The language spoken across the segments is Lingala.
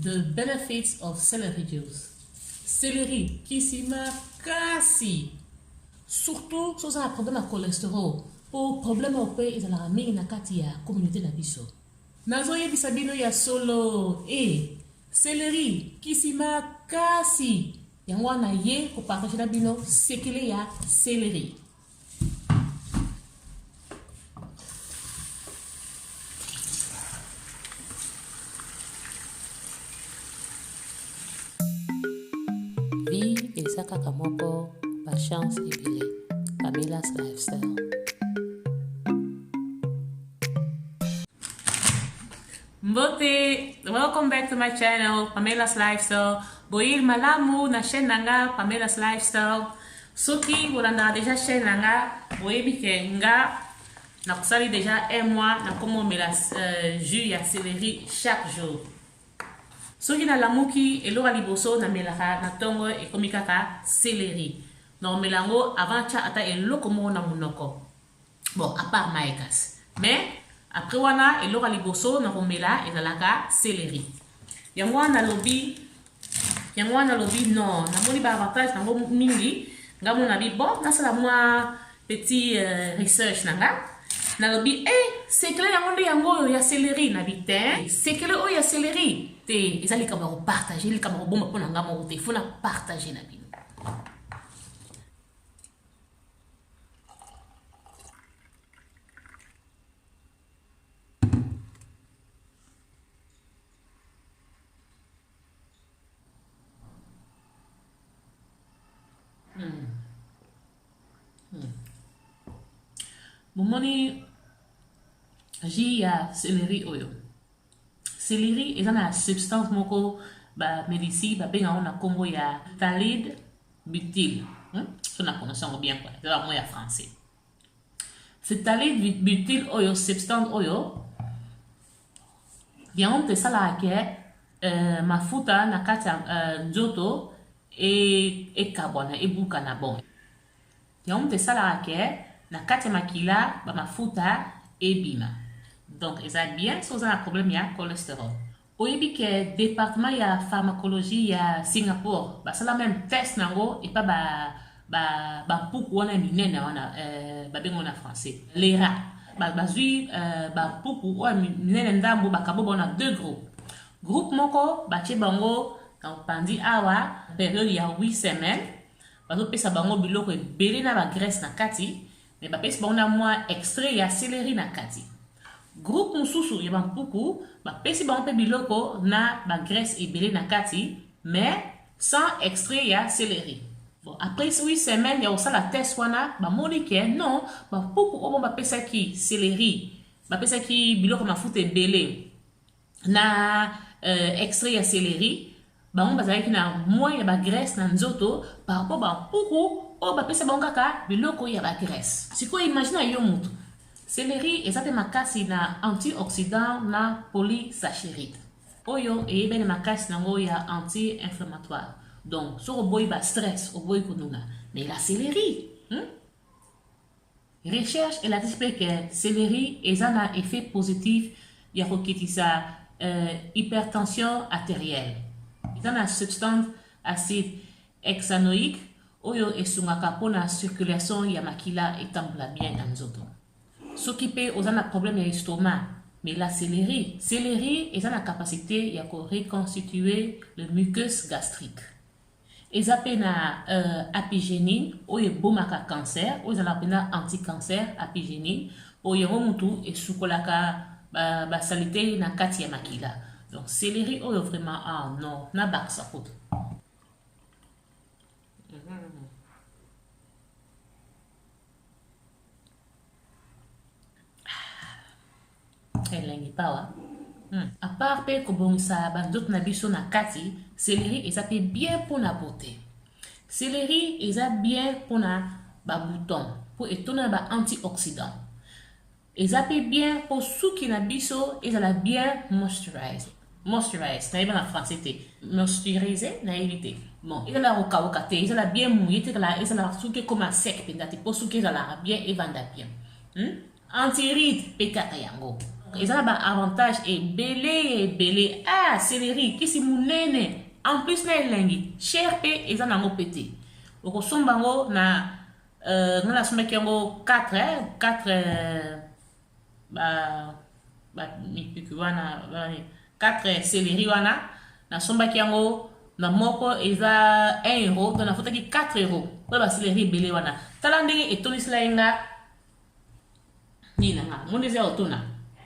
The benefits of celery juice. Céleri, kisima, kasi. Surtout, si vous avez un problème de cholestérol, pour problème au pays, ils ont la na kati ya communauté na biso. Nazo ye bisabino ya solo, céleri, kisima, kasi. Yango na ye, ko partager na bino, sekele ya céleri. Vie eza kaka moko ba chance ebele. Pamela's Lifestyle. Mbote, welcome back to my channel, Pamela's Lifestyle. Boyil malamu na chaîne nanga Pamela's Lifestyle. Soki bolanda déjà chaîne nanga, boyebi ke nga na kusali déjà un mois na komo mela jus ya céleri chaque jour. Soki na lamuki elora liboso na melaka na tongo ekomi kaka céleri. Na melango avant cha ata eloko mo na munoko. Bon, à part maekas. Mais après wana elora liboso na komela ezalaka céleri. Yango wana lobi non, na moni ba avantage nango mingi, nga mona bi bon, na sala moi petit research nanga. Na lobi sekele yango nde yango ya céleri na bite, sekele o ya céleri te ezali ka ba partager, li ka ba bomba pona nga mo te fona partager na bino. Momoni ji ya céleri oyo. Céleri eza na substance moko ba medicine ba benga ona kombo ya phthalate butyl. So na prononce bien quoi. C'est la moya français. Phthalate butyl oyo substance oyo bien on te sala ke mafuta na kati nzoto e carbone e buka na bon. Bien on te sala ke na kati makila ba mafuta e bima. Donc, eza bien si vous avez un problème ya cholestérol. Oyebi ke département ya pharmacologie ya Singapour, ba sala même test nango et pas ba puku wana minene wana ba bengo na français. L'ERA. Ba zui ba puku wana minene ndambo ba kabo bona deux groupes. Groupe moko ba tie bango na pandi awa période ya 8 semaines. Bazo pesa bango biloko ebele na ba graisse na kati. Mais ba pesa bango na moi extrait ya céleri na kati. Groupe mususu ya bampuku ba pesi bango pe biloko na ba graisse ebele na kati, mais sans extrait ya céleri. Bon, après 8 semaines ya osala test wana ba moni ke non ba puku obo ba pesa ki céleri, ba pesa ki biloko mafuta ebele na extrait ya céleri, bango bazalaki na moins ya ba graisse na nzoto par rapport ba puku o ba pesa bango kaka biloko ya ba graisse. Siko imagine yo mutu. Céleri ezate makasi na antioxydant na polysacharide. Oyo eyebene makasi nango ya anti-inflammatoire. Donc, so oboyi ba stress, oboyi kununa. Mais la céleri, recherche elle a dit que céleri ezana effet positif ya kokitisa hypertension artérielle. Ezana substance acide hexanoïque oyo esungaka pona circulation ya makila etambola bien na nzoto. S'occuper aux un problème d'estomac, mais la céleri est une capacité à reconstituer le mucus gastrique. Et ça peut na apigénine, ou y bomaka cancer, ou y a anti-cancer apigénine, ou y a remontou et soukolaka ba salité na katia makila. Donc céleri ou vraiment non na bak sa route. Elengi pawa. À part pe kobongisa bandot na biso na kati, céleri eza pe bien pour la beauté. Céleri eza bien pour na ba bouton, pour étonner ba antioxydant. Eza pe bien pour suki na biso, eza bien moisturize. Moisturize, na en français te. Moisturiser, na éviter. Bon, eza la roka te, eza bien mouillé te la, eza la suki comme un sec pendati, pour suki eza la bien et vanda bien. Anti-ride pe kata yango. Ils ont un avantage et belé. Ah, céleri, qui si mounene. En plus, na elengi. Cher pe, ils ont un pété. Au sombango, na, na somba kiango 4, 4 céleri wana. Na somba kiango, na moko, ils ont 1 euro. Donc, na faut 4 euros. Voilà, céleri belé wana. Talandé et tonis la inga. Ni na nga. Mon désir autona.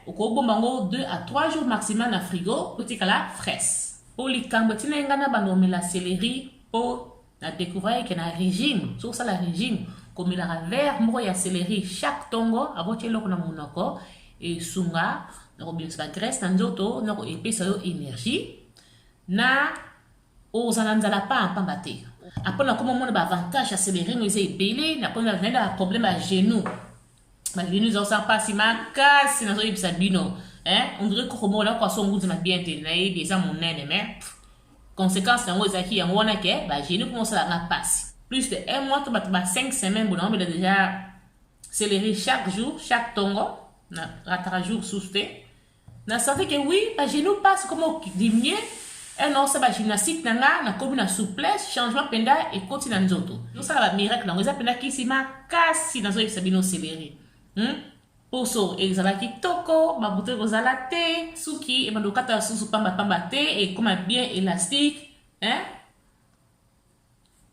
Au Bango 2 à 3 jours maximum na frigo, petit la fraise. Pour les cambotina ngana bandomé la céleri pour la découvrir qu'il y a un régime, sur ça la régime, comme il a vert, moi il y a céleri chaque tongo, avant que l'on a monoko et sunga, na bien la graisse na nzoto, na épaisse énergie, na aux ananzala pas en pambate. Après on a comme on a avantage à céleri, nous est belé, na on a un problème à genoux. Mais nous en sommes pas si casse na zo ibisa bino on dirait que comme là quoi son goût na bien te na ibi ça mon nene mais conséquence na ngoza ki yango na ke ba j'ai nous commence à la passe plus de 1 mois to ba 5 semaines bon on a déjà céleri chaque jour chaque tongo na ratara jour sousté na santé que oui ba j'ai nous passe comme diminuer et non ça ba gymnastique na comme na souplesse changement penda et continue nzoto nous ça va miracle na ngoza penda ki si ma casse na zo ibisa bino céleri Poso ezalaki toko babute kozala te suki et bandokata susu pamba te et comme bien élastique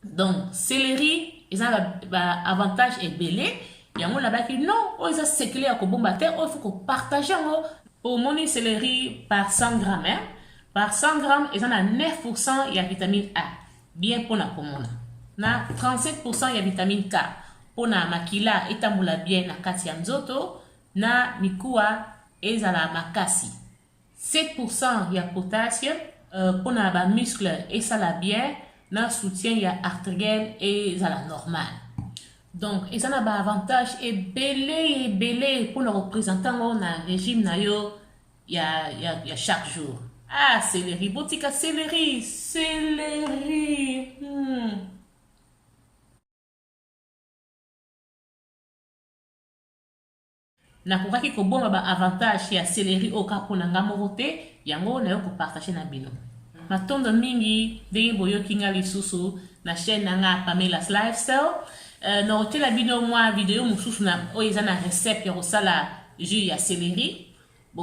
donc céleri ils ont avantage et belé yango la baki non o isa sekele ya kobomba te o faut ko partager ngo pour moni céleri par 100 grammes par 100 grammes ils ont 9% ya vitamine A bien pour na komona na 37% ya vitamine K pona makila etambula bien na kati ya nzoto na mikuwa ezala makasi 7% ya potassium pona ba muscle esala bien na soutien ya artériel ezala normal donc ezana ba avantage belé pour le représentant na régime na yo ya chaque jour ah céleri botika céleri na kokaki koboma ba avantage ya céleri au kapo na ngamoko te yango na yo ko partager na bino matondo mingi ndenge boyoki nga lisusu na chaîne nanga Pamela's Lifestyle na otela bino mwa video mosusu na oyo eza na recette ya kosala jus ya céleri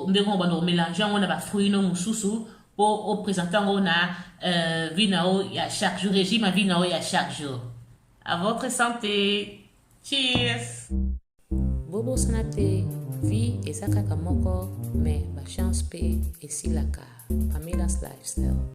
ndenge bano mélanger yango na ba fruits no mosusu po présenter yango na vie na o ya chaque jour régime à vie na o ya chaque jour à votre santé cheers. Bobo sanate vie ezaka kamoko mais ba chance pe esilaka Pamela's Lifestyle.